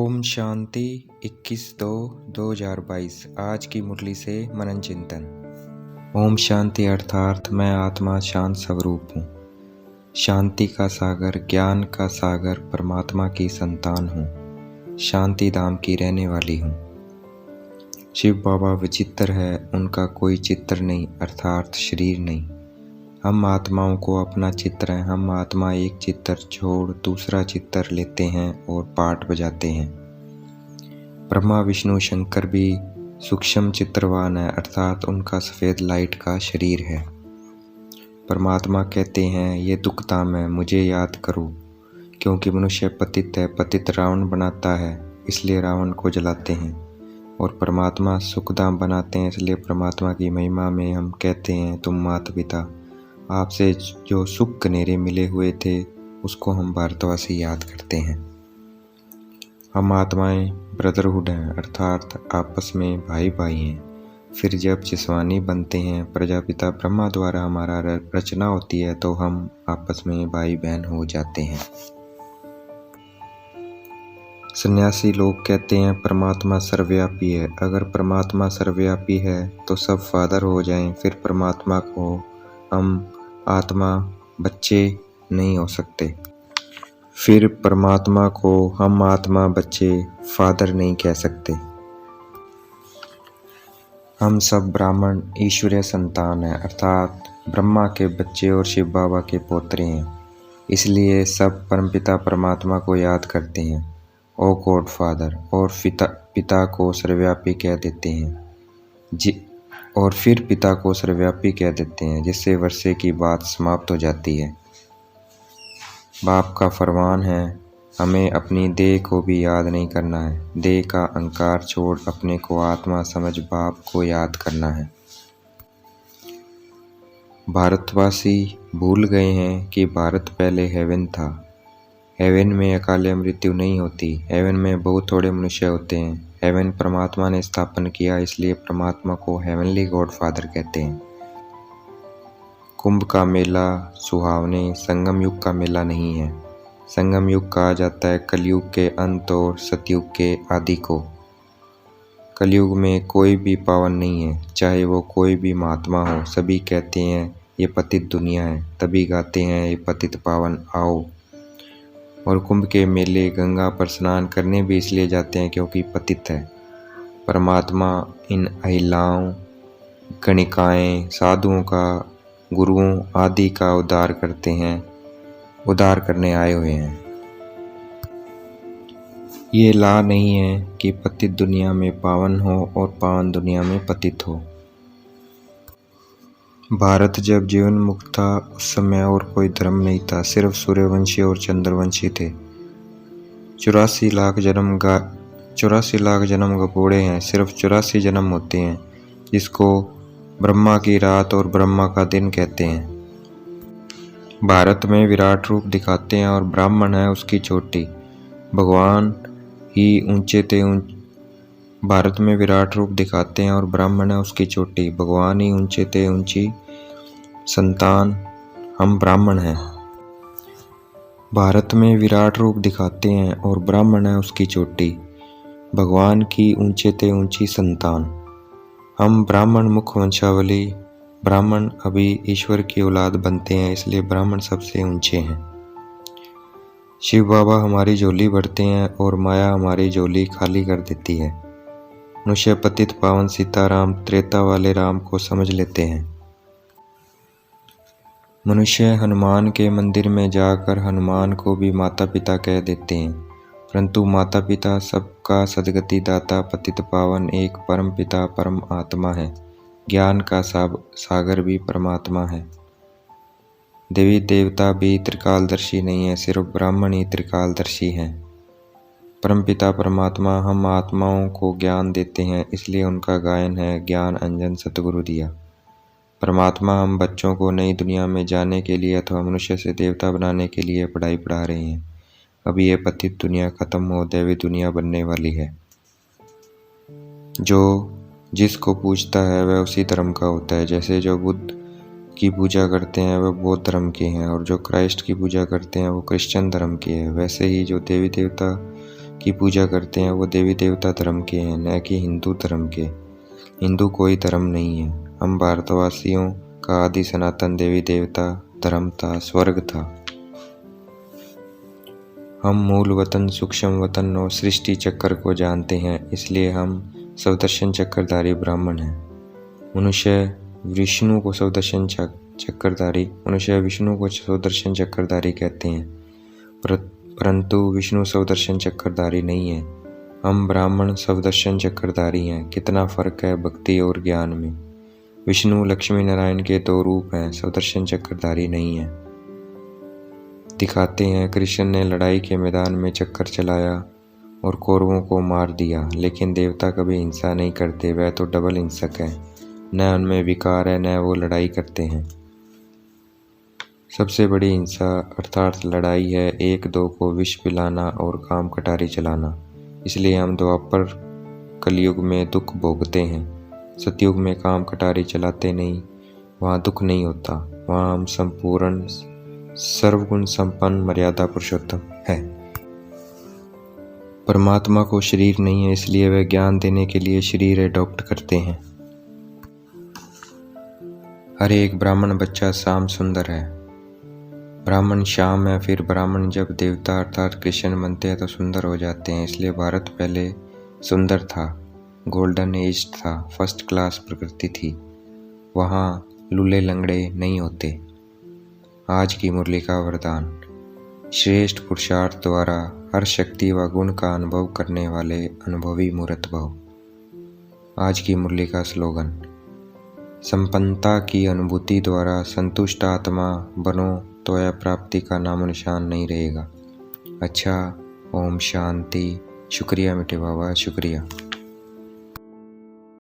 ओम शांति 21/2/2022। आज की मुरली से मनन चिंतन। ओम शांति अर्थात मैं आत्मा शांत स्वरूप हूँ, शांति का सागर, ज्ञान का सागर, परमात्मा की संतान हूँ, शांति धाम की रहने वाली हूँ। शिव बाबा विचित्र है, उनका कोई चित्र नहीं अर्थात शरीर नहीं। हम आत्माओं को अपना चित्र है, हम आत्मा एक चित्र छोड़ दूसरा चित्र लेते हैं और पाठ बजाते हैं। ब्रह्मा विष्णु शंकर भी सूक्ष्म चित्रवान है अर्थात उनका सफ़ेद लाइट का शरीर है। परमात्मा कहते हैं ये दुखधाम है, मुझे याद करो, क्योंकि मनुष्य पतित है, पतित रावण बनाता है इसलिए रावण को जलाते हैं, और परमात्मा सुखधाम बनाते हैं इसलिए परमात्मा की महिमा में हम कहते हैं तुम माता पिता, आपसे जो सुख कनेरे मिले हुए थे उसको हम भारतवासी याद करते हैं। हम आत्माएं ब्रदरहुड हैं अर्थात आपस में भाई भाई हैं। फिर जब जिस्मानी बनते हैं, प्रजापिता ब्रह्मा द्वारा हमारा रचना होती है तो हम आपस में भाई बहन हो जाते हैं। सन्यासी लोग कहते हैं परमात्मा सर्वव्यापी है। अगर परमात्मा सर्वव्यापी है तो सब फादर हो जाएं, फिर परमात्मा को हम आत्मा बच्चे नहीं हो सकते। फिर परमात्मा को हम आत्मा बच्चे फादर नहीं कह सकते। हम सब ब्राह्मण ईश्वरीय संतान हैं अर्थात ब्रह्मा के बच्चे और शिव बाबा के पोतरे हैं, इसलिए सब परमपिता परमात्मा को याद करते हैं, ओ गॉड फादर, और पिता को सर्वव्यापी कह देते हैं और फिर पिता को सर्वव्यापी कह देते हैं, जिससे वर्षे की बात समाप्त हो जाती है। बाप का फरमान है हमें अपनी देह को भी याद नहीं करना है, देह का अहंकार छोड़ अपने को आत्मा समझ बाप को याद करना है। भारतवासी भूल गए हैं कि भारत पहले हेवन था। हेवन में अकाले मृत्यु नहीं होती, हेवन में बहुत थोड़े मनुष्य होते हैं। हेवन परमात्मा ने स्थापन किया इसलिए परमात्मा को हेवनली गॉड फादर कहते हैं। कुंभ का मेला सुहावने संगम युग का मेला नहीं है। संगम युग कहा जाता है कलयुग के अंत और सतयुग के आदि को। कलयुग में कोई भी पावन नहीं है, चाहे वो कोई भी महात्मा हो। सभी कहते हैं ये पतित दुनिया है, तभी गाते हैं ये पतित पावन आओ। और कुंभ के मेले गंगा पर स्नान करने भी इसलिए जाते हैं क्योंकि पतित है। परमात्मा इन अहिलाओं, गणिकाएं, साधुओं का, गुरुओं आदि का उद्धार करते हैं, उद्धार करने आए हुए हैं। ये ला नहीं है कि पतित दुनिया में पावन हो और पावन दुनिया में पतित हो। भारत जब जीवन मुक्त था उस समय और कोई धर्म नहीं था, सिर्फ सूर्यवंशी और चंद्रवंशी थे। 84 लाख जन्म गपोड़े हैं, सिर्फ 84 जन्म होते हैं, जिसको ब्रह्मा की रात और ब्रह्मा का दिन कहते हैं। भारत में विराट रूप दिखाते हैं और ब्राह्मण है उसकी चोटी, भगवान ही ऊंचे थे। भारत में विराट रूप दिखाते हैं और ब्राह्मण है उसकी चोटी, भगवान ही ऊंचे थे, ऊंची संतान हम ब्राह्मण हैं। भारत में विराट रूप दिखाते हैं और ब्राह्मण है उसकी चोटी, भगवान की ऊंचे थे ऊंची संतान हम ब्राह्मण मुख वंशावली। ब्राह्मण अभी ईश्वर की औलाद बनते हैं इसलिए ब्राह्मण सबसे ऊंचे हैं। शिव बाबा हमारी झोली भरते हैं और माया हमारी झोली खाली कर देती है। मनुष्य पतित पावन सीताराम त्रेता वाले राम को समझ लेते हैं। मनुष्य हनुमान के मंदिर में जाकर हनुमान को भी माता पिता कह देते हैं, परंतु माता पिता सबका सदगति दाता पतित पावन एक परम पिता परम आत्मा है। ज्ञान का सागर भी परमात्मा है। देवी देवता भी त्रिकालदर्शी नहीं है, सिर्फ ब्राह्मण ही त्रिकालदर्शी हैं। परमपिता परमात्मा हम आत्माओं को ज्ञान देते हैं, इसलिए उनका गायन है ज्ञान अंजन सतगुरु दिया। परमात्मा हम बच्चों को नई दुनिया में जाने के लिए अथवा मनुष्य से देवता बनाने के लिए पढ़ाई पढ़ा रहे हैं। अब ये पतित दुनिया खत्म हो दैवी दुनिया बनने वाली है। जो जिसको पूजता है वह उसी धर्म का होता है। जैसे जो बुद्ध की पूजा करते हैं वह बौद्ध धर्म के हैं और जो क्राइस्ट की पूजा करते हैं वो क्रिश्चियन धर्म के हैं। वैसे ही जो देवी देवता की पूजा करते हैं वो देवी देवता धर्म के हैं, न कि हिंदू धर्म के। हिंदू कोई धर्म नहीं है। हम भारतवासियों का आदि सनातन देवी देवता धर्म था, स्वर्ग था। हम मूल वतन, सूक्ष्म वतन और सृष्टि चक्र को जानते हैं, इसलिए हम स्वदर्शन चक्रधारी ब्राह्मण हैं। मनुष्य विष्णु को स्वदर्शन चक्रधारी कहते हैं, परंतु विष्णु स्वदर्शन चक्रधारी नहीं है। हम ब्राह्मण स्वदर्शन चक्रधारी हैं। कितना फर्क है भक्ति और ज्ञान में। विष्णु लक्ष्मी नारायण के 2 रूप हैं, स्वदर्शन चक्रधारी नहीं है। दिखाते हैं कृष्ण ने लड़ाई के मैदान में चक्कर चलाया और कौरवों को मार दिया, लेकिन देवता कभी हिंसा नहीं करते, वह तो डबल हिंसक है। न उनमें विकार है, न वो लड़ाई करते हैं। सबसे बड़ी हिंसा अर्थात लड़ाई है, 1-2 को विष पिलाना और काम कटारी चलाना। इसलिए हम द्वापर कलयुग में दुख भोगते हैं। सतयुग में काम कटारी चलाते नहीं, वहाँ दुख नहीं होता। वहाँ हम संपूर्ण सर्वगुण संपन्न मर्यादा पुरुषोत्तम है। परमात्मा को शरीर नहीं है, इसलिए वह ज्ञान देने के लिए शरीर एडॉप्ट करते हैं। हर एक ब्राह्मण बच्चा शाम सुंदर है। ब्राह्मण शाम है, फिर ब्राह्मण जब देवता अर्थात कृष्ण बनते हैं तो सुंदर हो जाते हैं। इसलिए भारत पहले सुंदर था, गोल्डन एज था, फर्स्ट क्लास प्रकृति थी। वहाँ लूले लंगड़े नहीं होते। आज की मुरली का वरदान। श्रेष्ठ पुरुषार्थ द्वारा हर शक्ति व गुण का अनुभव करने वाले अनुभवी मूर्त भव। आज की मुरली का स्लोगन। संपन्नता की अनुभूति द्वारा संतुष्ट आत्मा बनो तो यह प्राप्ति का नामो निशान नहीं रहेगा। अच्छा, ओम शांति। शुक्रिया मीठे बाबा, शुक्रिया।